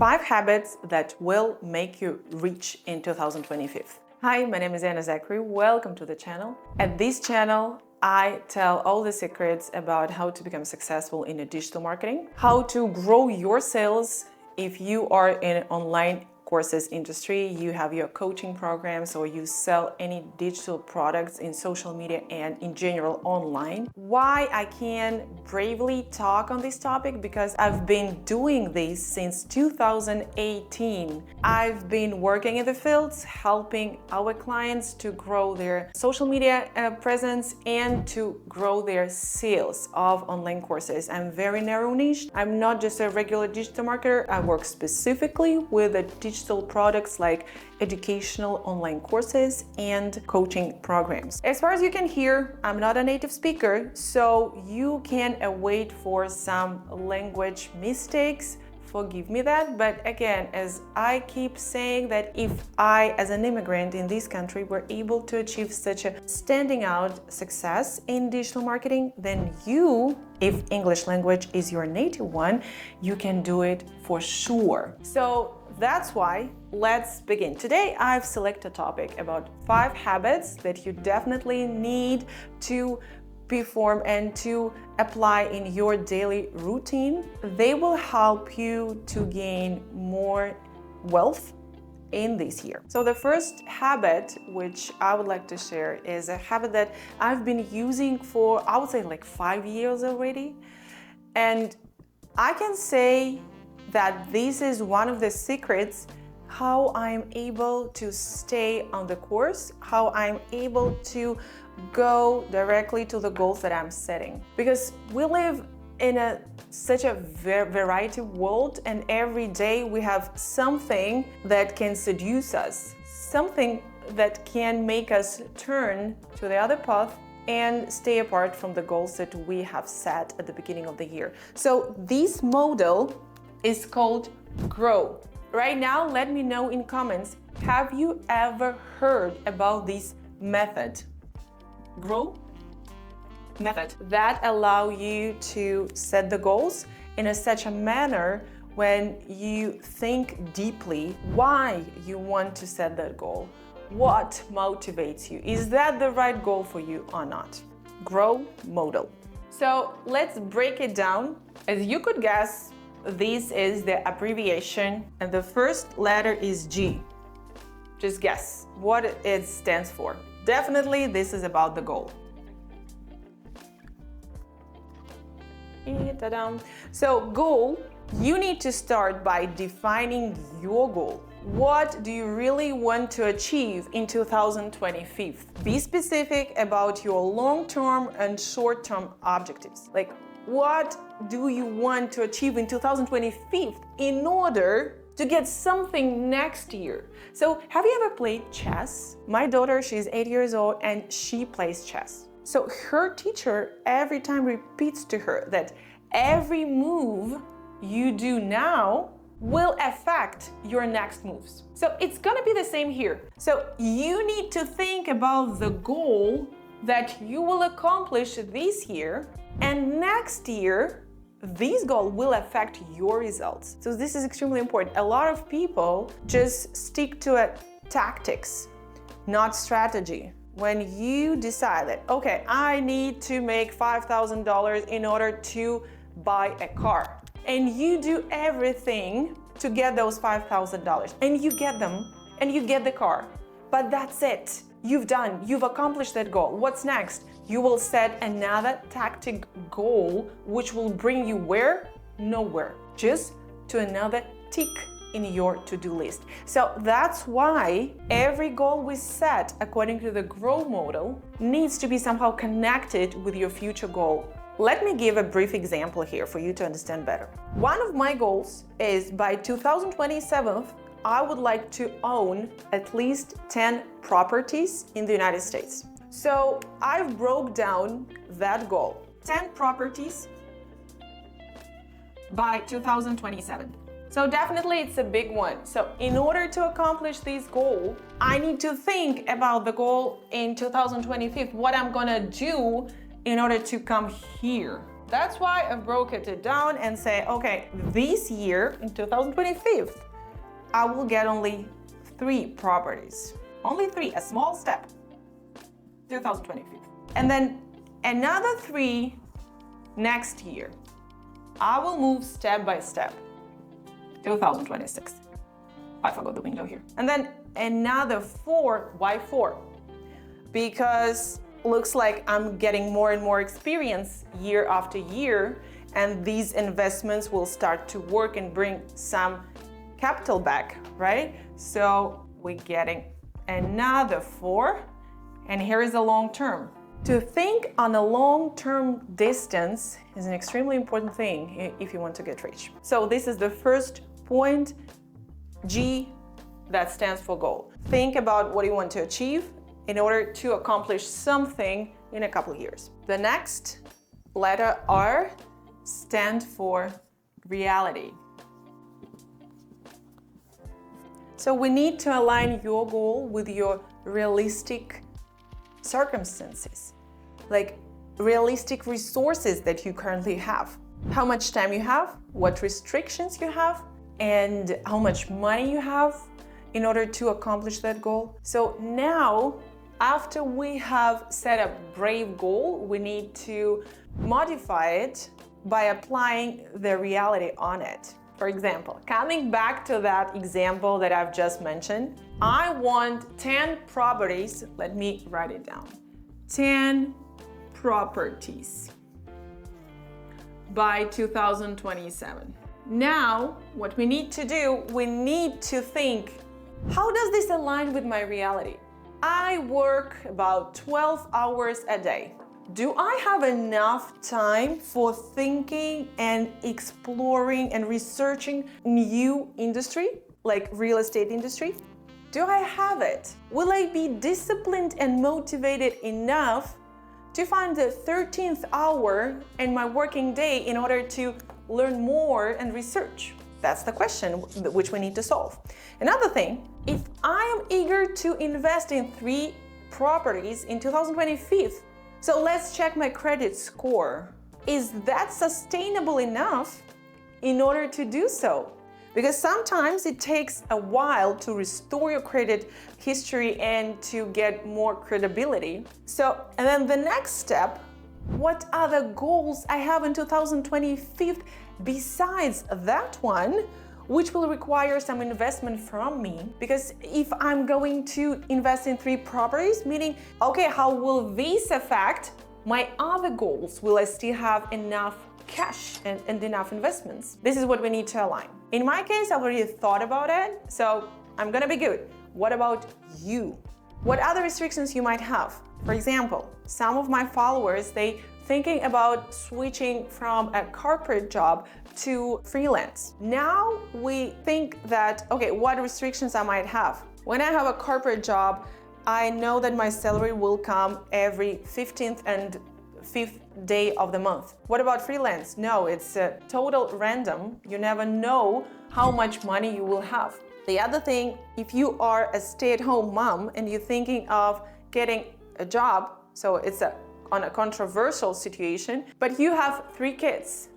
5 habits that will make you rich in 2025. Hi, my name is Zakkery. Welcome to the channel. At this channel, I tell all the secrets about how to become successful in digital marketing, how to grow your sales if you are in an online courses industry, you have your coaching programs, or you sell any digital products in social media and in general online. Why I can bravely talk on this topic? Because I've been doing this since 2018. I've been working in the fields, helping our clients to grow their social media presence and to grow their sales of online courses. I'm very narrow niche. I'm not just a regular digital marketer. I work specifically with the digital products like educational online courses and coaching programs. As far as you can hear, I'm not a native speaker, so you can wait for some language mistakes. Forgive me that, but again, as I keep saying, that if I, as an immigrant in this country, were able to achieve such a standing out success in digital marketing, then you, if English language is your native one, you can do it for sure. So that's why let's begin. Today, I've selected a topic about 5 habits that you definitely need to perform and to apply in your daily routine. They will help you to gain more wealth in this year. So the first habit which I would like to share is a habit that I've been using for, I would say, like 5 years already. And I can say that this is one of the secrets how I'm able to stay on the course, how I'm able to go directly to the goals that I'm setting. Because we live in such a variety world, and every day we have something that can seduce us, something that can make us turn to the other path and stay apart from the goals that we have set at the beginning of the year. So this model is called GROW. Right now, let me know in comments, have you ever heard about this method? GROW method that allow you to set the goals in such a manner when you think deeply why you want to set that goal. What motivates you? Is that the right goal for you or not? GROW model. So let's break it down. As you could guess, this is the abbreviation, and the first letter is G. Just guess what it stands for. Definitely, this is about the goal. So goal, you need to start by defining your goal. What do you really want to achieve in 2025? Be specific about your long-term and short-term objectives. Like, what do you want to achieve in 2025 in order to get something next year? So have you ever played chess? My daughter, she's 8 years old and she plays chess. So her teacher every time repeats to her that every move you do now will affect your next moves. So it's gonna be the same here. So you need to think about the goal that you will accomplish this year, and next year, this goal will affect your results. So this is extremely important. A lot of people just stick to a tactics, not strategy. When you decide that, okay, I need to make $5,000 in order to buy a car, and you do everything to get those $5,000, and you get them, and you get the car, but that's it. You've accomplished that goal. What's next? You will set another tactic goal, which will bring you where? Nowhere. Just to another tick in your to-do list. So that's why every goal we set according to the GROW model needs to be somehow connected with your future goal. Let me give a brief example here for you to understand better. One of my goals is by 2027, I would like to own at least 10 properties in the United States. So I've broke down that goal. 10 properties by 2027. So definitely it's a big one. So in order to accomplish this goal, I need to think about the goal in 2025, what I'm gonna do in order to come here. That's why I broke it down and say, okay, this year in 2025, I will get only 3 properties. Only 3, a small step. 2025. And then another 3 next year. I will move step by step. 2026. I forgot the window here. And then another 4. Why 4? Because looks like I'm getting more and more experience year after year, and these investments will start to work and bring some capital back, right? So we're getting another 4, and here is a long term. To think on a long-term distance is an extremely important thing if you want to get rich. So this is the first point, G, that stands for goal. Think about what you want to achieve in order to accomplish something in a couple of years. The next letter R stands for reality. So we need to align your goal with your realistic circumstances, like realistic resources that you currently have. How much time you have, what restrictions you have, and how much money you have in order to accomplish that goal. So now, after we have set a brave goal, we need to modify it by applying the reality on it. For example, coming back to that example that I've just mentioned, I want 10 properties. Let me write it down. 10 properties by 2027. Now, what we need to do, we need to think, how does this align with my reality? I work about 12 hours a day. Do I have enough time for thinking and exploring and researching new industry, like real estate industry? Do I have it? Will I be disciplined and motivated enough to find the 13th hour in my working day in order to learn more and research? That's the question which we need to solve. Another thing, if I am eager to invest in 3 properties in 2025, so let's check my credit score. Is that sustainable enough in order to do so? Because sometimes it takes a while to restore your credit history and to get more credibility. So, and then the next step, what other goals I have in 2025 besides that one, which will require some investment from me? Because if I'm going to invest in 3 properties, meaning, okay, how will this affect my other goals? Will I still have enough cash and enough investments? This is what we need to align. In my case, I've already thought about it, so I'm gonna be good. What about you? What other restrictions you might have? For example, some of my followers, they thinking about switching from a corporate job to freelance. Now we think that, okay, what restrictions I might have? When I have a corporate job, I know that my salary will come every 15th and 5th day of the month. What about freelance? No, it's total random. You never know how much money you will have. The other thing, if you are a stay-at-home mom and you're thinking of getting a job, so it's on a controversial situation, but you have 3 kids.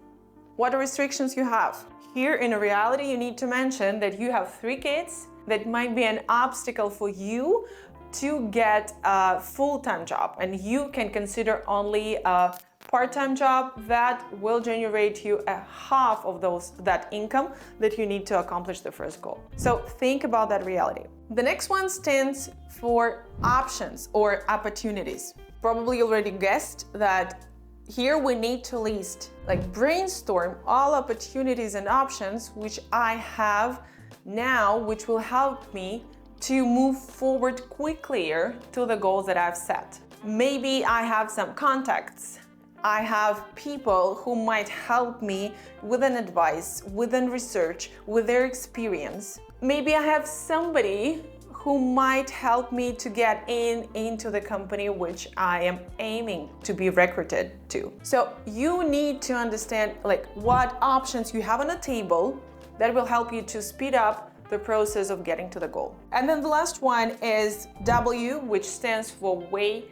What restrictions you have? Here in reality, you need to mention that you have 3 kids. That might be an obstacle for you to get a full-time job, and you can consider only a part-time job that will generate you a half of that income that you need to accomplish the first goal. So think about that reality. The next one stands for options or opportunities. Probably you already guessed that here we need to list, like brainstorm all opportunities and options which I have now, which will help me to move forward quickly to the goals that I've set. Maybe I have some contacts. I have people who might help me with an advice, with an research, with their experience. Maybe I have somebody who might help me to get into the company which I am aiming to be recruited to. So you need to understand like what options you have on the table that will help you to speed up the process of getting to the goal. And then the last one is W, which stands for way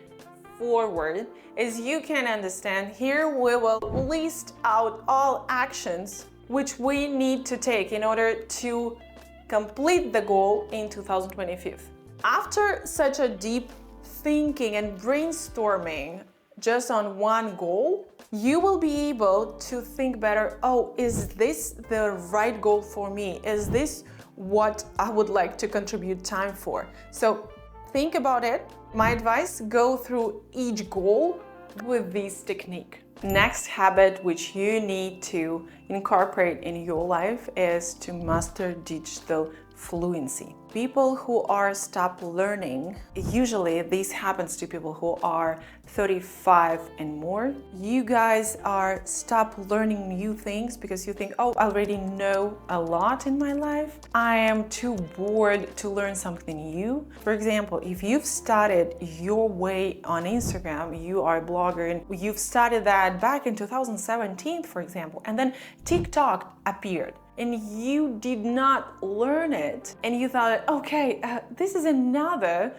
forward, as you can understand, here we will list out all actions which we need to take in order to complete the goal in 2025. After such a deep thinking and brainstorming just on one goal, you will be able to think better, oh, is this the right goal for me? Is this what I would like to contribute time for? So think about it. My advice, go through each goal with this technique. Next habit which you need to incorporate in your life is to master digital fluency. People who are stop learning, usually this happens to people who are 35 and more. You guys are stop learning new things because you think, oh, I already know a lot in my life. I am too bored to learn something new. For example, if you've started your way on Instagram, you are a blogger and you've started that back in 2017, for example, and then TikTok appeared, and you did not learn it, and you thought, okay, this is another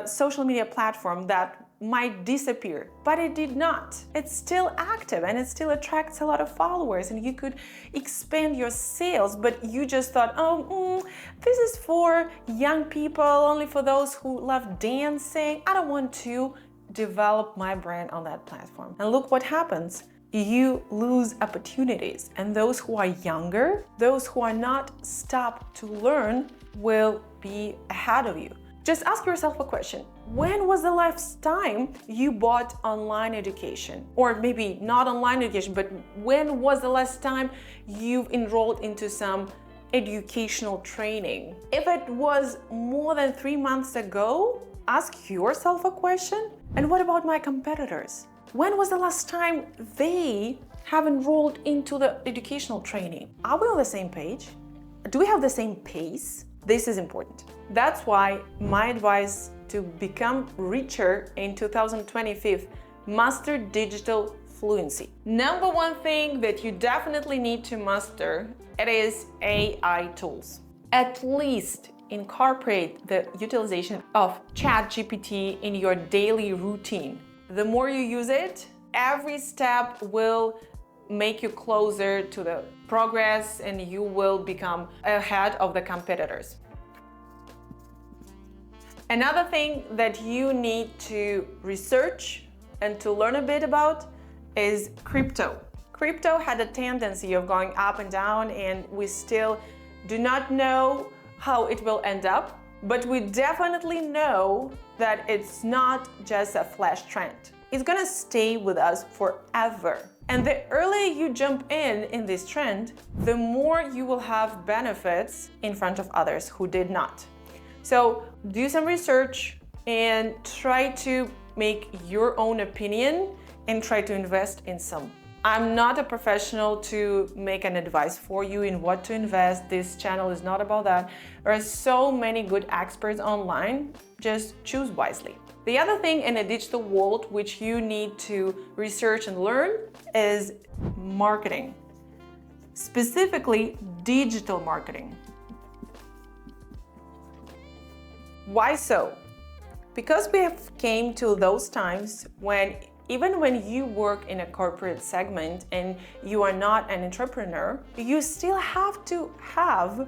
social media platform that might disappear, but it did not. It's still active and it still attracts a lot of followers, and you could expand your sales, but you just thought, oh, this is for young people, only for those who love dancing. I don't want to develop my brand on that platform. And look what happens. You lose opportunities, and those who are younger, those who are not stopped to learn, will be ahead of you. Just ask yourself a question. When was the last time you bought online education? Or maybe not online education, but when was the last time you've enrolled into some educational training? If it was more than 3 months ago, ask yourself a question. And what about my competitors? When was the last time they have enrolled into the educational training? Are we on the same page? Do we have the same pace? This is important. That's why my advice to become richer in 2025, master digital fluency. Number one thing that you definitely need to master, it is AI tools. At least incorporate the utilization of ChatGPT in your daily routine. The more you use it, every step will make you closer to the progress, and you will become ahead of the competitors. Another thing that you need to research and to learn a bit about is crypto. Crypto had a tendency of going up and down, and we still do not know how it will end up. But we definitely know that it's not just a flash trend. It's gonna stay with us forever. And the earlier you jump in this trend, the more you will have benefits in front of others who did not. So do some research and try to make your own opinion and try to invest in some. I'm not a professional to make an advice for you in what to invest. This channel is not about that. There are so many good experts online. Just choose wisely. The other thing in a digital world which you need to research and learn is marketing. Specifically, digital marketing. Why so? Because we have came to those times when even when you work in a corporate segment and you are not an entrepreneur, you still have to have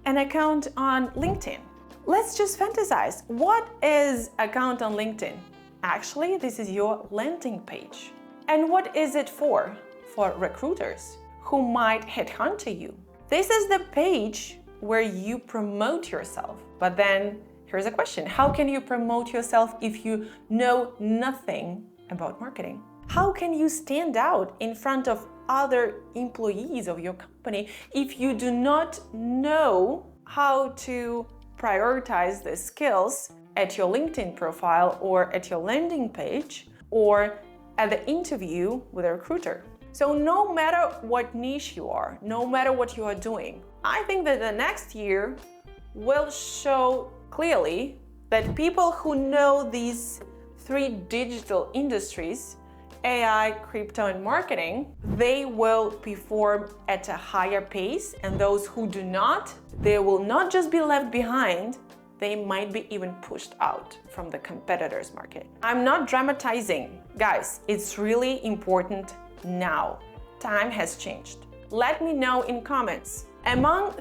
an account on LinkedIn. Let's just fantasize. What is account on LinkedIn? Actually, this is your landing page. And what is it for? For recruiters who might headhunt you. This is the page where you promote yourself. But then here's a question. How can you promote yourself if you know nothing about marketing? How can you stand out in front of other employees of your company if you do not know how to prioritize the skills at your LinkedIn profile or at your landing page or at the interview with a recruiter? So no matter what niche you are, no matter what you are doing, I think that the next year will show clearly that people who know these three digital industries, AI, crypto, and marketing, they will perform at a higher pace, and those who do not, they will not just be left behind, they might be even pushed out from the competitors' market. I'm not dramatizing. Guys, it's really important now. Time has changed. Let me know in comments. Among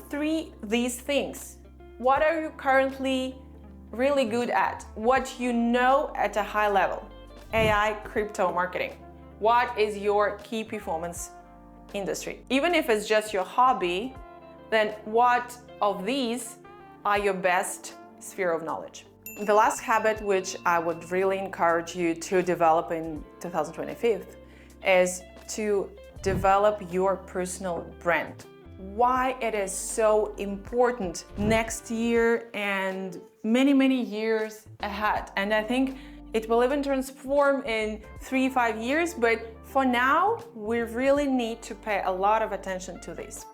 these things, what are you currently really good at? What you know at a high level? AI, crypto, marketing. What is your key performance industry? Even if it's just your hobby, then what of these are your best sphere of knowledge? The last habit which I would really encourage you to develop in 2025 is to develop your personal brand. Why it is so important next year and many years ahead. And I think it will even transform in 3-5 years, but for now, we really need to pay a lot of attention to this.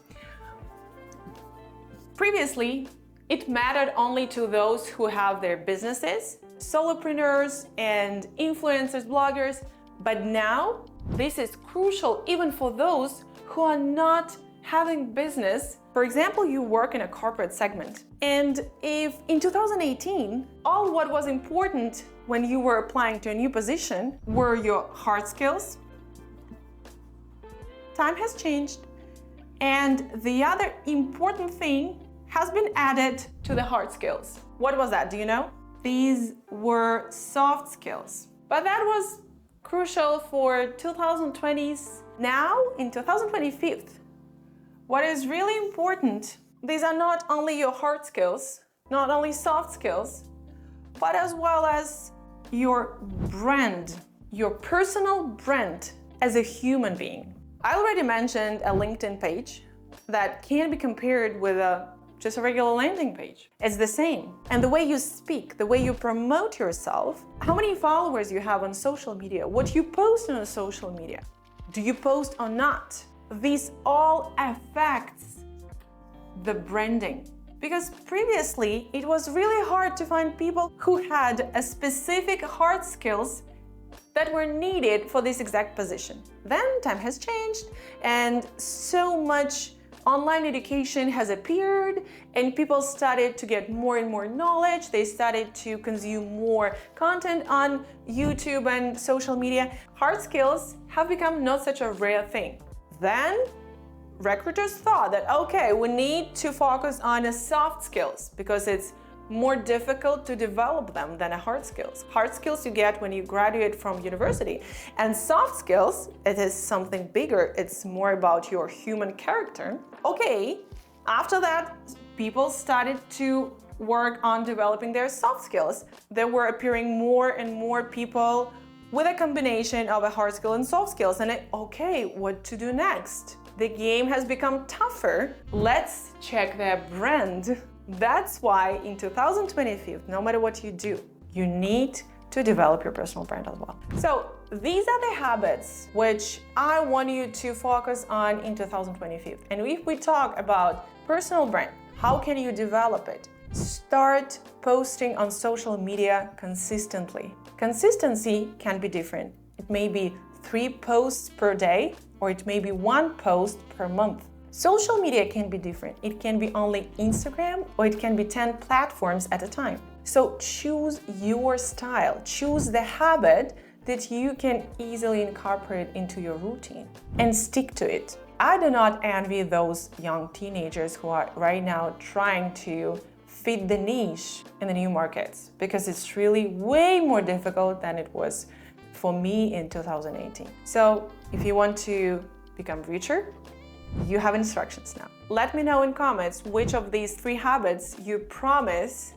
Previously, it mattered only to those who have their businesses, solopreneurs and influencers, bloggers, but now this is crucial even for those who are not having business. For example, you work in a corporate segment. And if in 2018, all what was important when you were applying to a new position were your hard skills, time has changed. And the other important thing has been added to the hard skills. What was that? Do you know? These were soft skills. But that was crucial for 2020s. Now, in 2025, what is really important, these are not only your hard skills, not only soft skills, but as well as your brand, your personal brand as a human being. I already mentioned a LinkedIn page that can be compared with just a regular landing page. It's the same. And the way you speak, the way you promote yourself, how many followers you have on social media, what you post on social media, do you post or not? These all affects the branding. Because previously, it was really hard to find people who had a specific hard skills that were needed for this exact position. Then time has changed and so much online education has appeared and people started to get more and more knowledge. They started to consume more content on YouTube and social media. Hard skills have become not such a rare thing. Then recruiters thought that, okay, we need to focus on the soft skills because it's more difficult to develop them than a hard skills. Hard skills you get when you graduate from university, and soft skills, it is something bigger. It's more about your human character. Okay, after that, people started to work on developing their soft skills. There were appearing more and more people with a combination of a hard skill and soft skills. And okay, what to do next? The game has become tougher. Let's check their brand. That's why in 2025, no matter what you do, you need to develop your personal brand as well. So these are the habits which I want you to focus on in 2025. And if we talk about personal brand, how can you develop it? Start posting on social media consistently. Consistency can be different. It may be 3 posts per day, or it may be 1 post per month. Social media can be different. It can be only Instagram, or it can be 10 platforms at a time. So choose your style, choose the habit that you can easily incorporate into your routine and stick to it. I do not envy those young teenagers who are right now trying to fit the niche in the new markets, because it's really way more difficult than it was for me in 2018. So if you want to become richer, you have instructions now. Let me know in comments which of these 3 habits you promise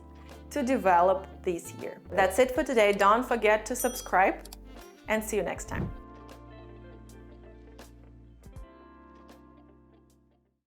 to develop this year. That's it for today. Don't forget to subscribe and see you next time.